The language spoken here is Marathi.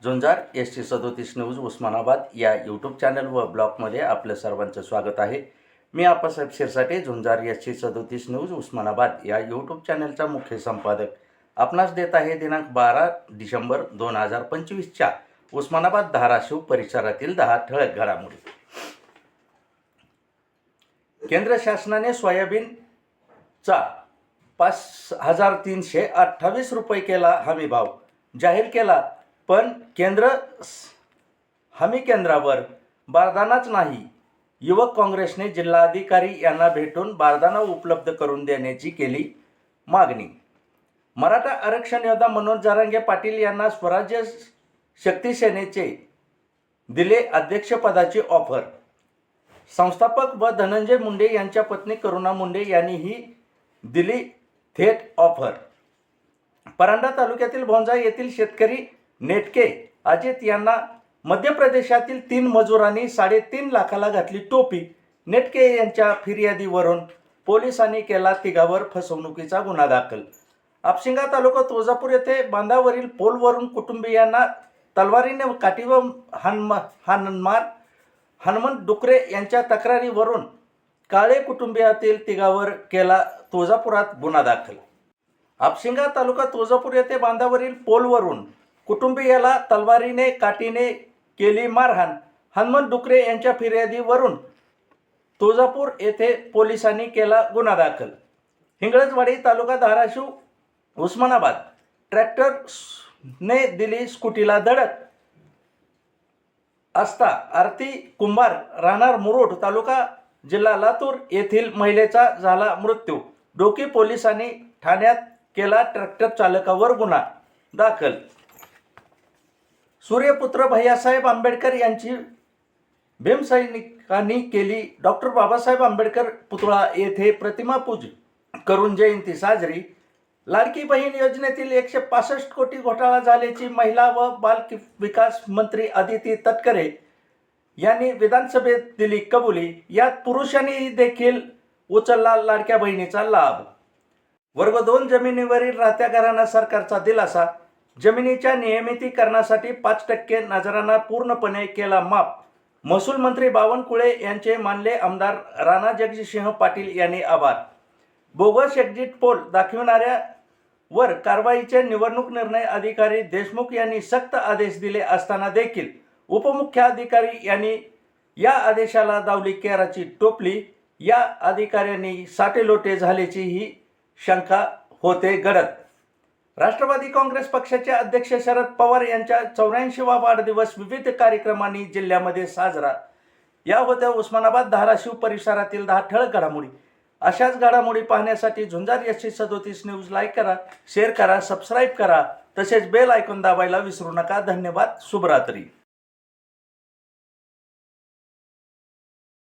झुंजार ST37 न्यूज उस्मानाबाद या यूट्यूब चॅनल व ब्लॉगमध्ये आपलं सर्वांचं स्वागत आहे। मी आप्पासाहेब शिरसाटे, झुंजार ST37 न्यूज उस्मानाबाद या यूट्यूब चॅनलचा मुख्य संपादक आपणास देत आहे। दिनांक 12 डिसेंबर 2025च्या उस्मानाबाद धाराशिव परिसरातील 10 ठळक घडामोडी। केंद्र शासनाने सोयाबीनचा 5328 रुपये केला हमी भाव जाहीर केला, पण केंद्र हमी केंद्रावर बारदानाच नाही। युवक काँग्रेसने जिल्हाधिकारी यांना भेटून बारदाना उपलब्ध करून देण्याची केली मागणी। मराठा आरक्षण योद्धा मनोज जरांगे पाटील यांना स्वराज्य शक्ती सेनेचे दिले अध्यक्षपदाची ऑफर। संस्थापक व धनंजय मुंडे यांच्या पत्नी करुणा मुंडे यांनीही दिली थेट ऑफर। परांडा तालुक्यातील भोंजा येथील शेतकरी नेटके अजित यांना मध्य प्रदेशातील 3 मजुरांनी 3.5 लाखाला घातली टोपी। नेटके यांच्या फिर्यादीवरून पोलिसांनी केला तिघावर फसवणुकीचा गुन्हा दाखल। आपशिंगा तालुका तुळजापूर येथे बांधावरील पोलवरून कुटुंबियांना तलवारीने काठी व हनुमंत डुकरे यांच्या तक्रारीवरून काळे कुटुंबियातील तिघावर केला तुळजापुरात गुन्हा दाखल। आपशिंगा तालुका तुळजापूर येथे बांधावरील पोलवरून कुटुंबियाला तलवारीने काठीने केली मारहाण। हनुमंत डुकरे यांच्या फिर्यादीवरून तुळजापूर येथे पोलिसांनी केला गुन्हा दाखल। हिंगळजवाडी तालुका धाराशिव उस्मानाबाद ट्रॅक्टरने दिली स्कूटीला धडक असता आरती कुंभार राहणार मुरुड तालुका जिल्हा लातूर येथील महिलेचा झाला मृत्यू। डोकी पोलिसांनी ठाण्यात केला ट्रॅक्टर चालकावर गुन्हा दाखल। सूर्यपुत्र भैयासाहेब आंबेडकर यांची भीमसैनिकांनी केली डॉक्टर बाबासाहेब आंबेडकर पुतळा येथे प्रतिमापूजन करून जयंती साजरी। लाडकी बहीण योजनेतील 165 कोटी घोटाळा झाल्याची महिला व बाल विकास मंत्री अदिती तटकरे यांनी विधानसभेत दिली कबुली। यात पुरुषांनी देखील उचलला लाडक्या बहिणीचा लाभ। वर्ग 2 जमिनीवरील राहत्या घरांना सरकारचा दिलासा। जमिनीच्या नियमितीकरणासाठी 5% नजराना पूर्णपणे केला माफ। महसूल मंत्री बावनकुळे यांचे मानले आमदार राणा जगजितसिंह पाटील यांनी आभार। बोगस एक्झिट पोल दाखविणाऱ्यावर कारवाईचे निवडणूक निर्णय अधिकारी देशमुख यांनी सक्त आदेश दिले असताना देखील उपमुख्याधिकारी यांनी या आदेशाला दावली केराची टोपली। या अधिकाऱ्यांनी साटेलोटे झाल्याचीही शंका होते घडत। राष्ट्रवादी काँग्रेस पक्षाचे अध्यक्ष शरद पवार यांच्या 84वा वाढदिवस विविध कार्यक्रमांनी जिल्ह्यामध्ये साजरा। या होत्या उस्मानाबाद धाराशिव परिसरातील 10 ठळक घडामोडी। अशाच घडामोडी पाहण्यासाठी झुंजार ST37 न्यूज लाईक करा, शेअर करा, सबस्क्राईब करा, तसेच बेल आयकॉन दाबायला विसरू नका। धन्यवाद। शुभरात्री।